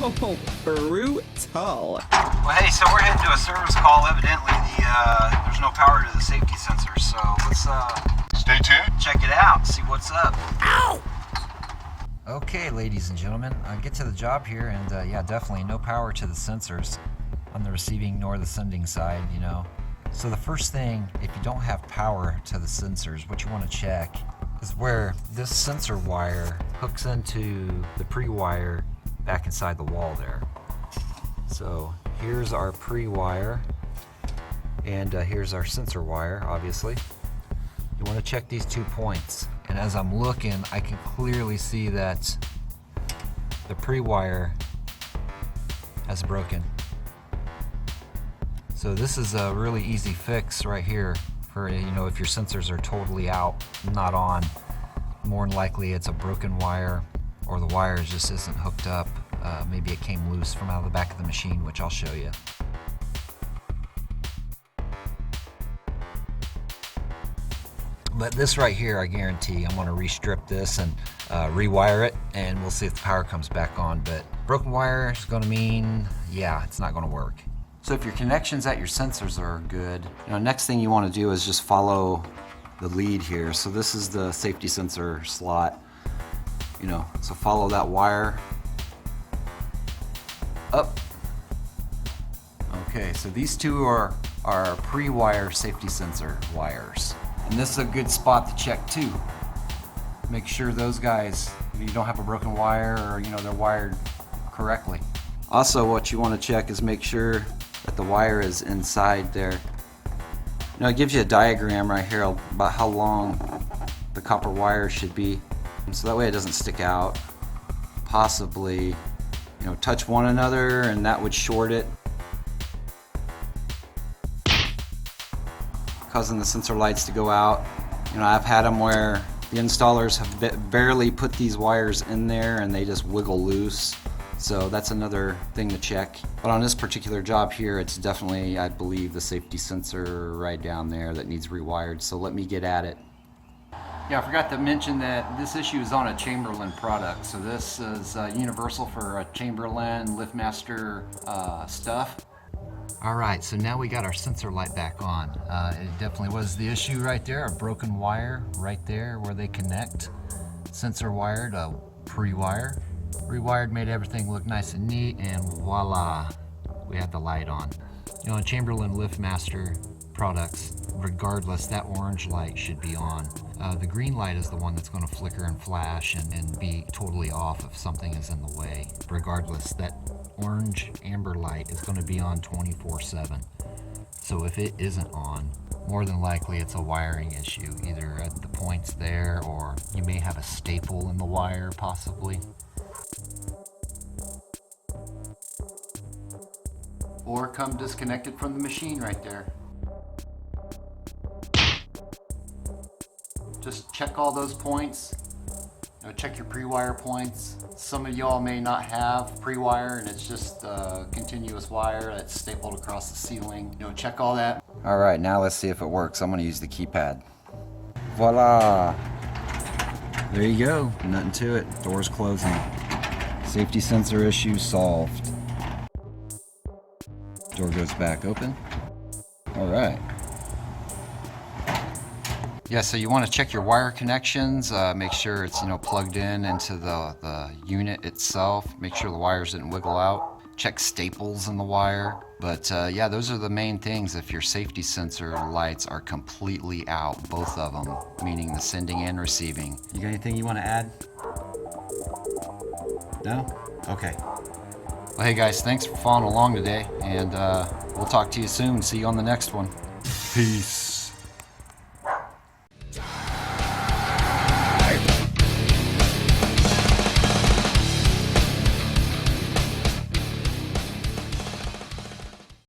Oh, brutal. Well, hey, so we're heading to a service call. Evidently, there's no power to the safety sensor, so let's Stay tuned. check it out, see what's up. Ow! Okay, ladies and gentlemen, get to the job here, and yeah, definitely no power to the sensors on the receiving nor the sending side, you know. So the first thing, if you don't have power to the sensors, what you want to check is where this sensor wire hooks into the pre-wire back inside the wall there. So here's our pre-wire, and here's our sensor wire, obviously. You want to check these 2 points, and as I'm looking, I can clearly see that the pre-wire has broken. So this is a really easy fix right here for, you know, if your sensors are totally out, not on. More than likely it's a broken wire, or the wire just isn't hooked up. Maybe it came loose from out of the back of the machine, which I'll show you. But this right here, I guarantee I'm going to restrip this and rewire it, and we'll see if the power comes back on. But broken wire is going to mean, yeah, it's not going to work. So if your connections at your sensors are good, you know, next thing you want to do is just follow the lead here. So this is the safety sensor slot, you know, so follow that wire up. Okay, so these two are pre-wire safety sensor wires. And this is a good spot to check too. Make sure those guys, you don't have a broken wire, or you know, they're wired correctly. Also, what you want to check is make sure that the wire is inside there. Now it gives you a diagram right here about how long the copper wire should be, so that way it doesn't stick out. Possibly, you know, touch one another, and that would short it, causing the sensor lights to go out. You know, I've had them where the installers have barely put these wires in there and they just wiggle loose. So that's another thing to check. But on this particular job here, it's definitely, I believe, the safety sensor right down there that needs rewired. So let me get at it. Yeah, I forgot to mention that this issue is on a Chamberlain product. So this is universal for Chamberlain, LiftMaster stuff. All right, so now we got our sensor light back on. It definitely was the issue right there, a broken wire right there where they connect. Sensor wire to pre-wire. Rewired, made everything look nice and neat, and voila, we had the light on. You know, on Chamberlain LiftMaster products, regardless, that orange light should be on. The green light is the one that's going to flicker and flash and be totally off if something is in the way. Regardless, that orange amber light is going to be on 24/7. So if it isn't on, more than likely it's a wiring issue, either at the points there, or you may have a staple in the wire possibly. Or come disconnected from the machine right there. Just check all those points. You know, check your pre-wire points. Some of y'all may not have pre-wire and it's just a continuous wire that's stapled across the ceiling. You know, check all that. All right, now let's see if it works. I'm gonna use the keypad. Voila! There you go, nothing to it. Door's closing. Safety sensor issue solved. Door goes back open. All right. Yeah, so you want to check your wire connections, make sure it's, you know, plugged in into the unit itself, make sure the wires didn't wiggle out, check staples in the wire. But yeah, those are the main things if your safety sensor lights are completely out, both of them, meaning the sending and receiving. You got anything you want to add? No? Okay. Well, hey guys, thanks for following along today, and we'll talk to you soon. See you on the next one. Peace.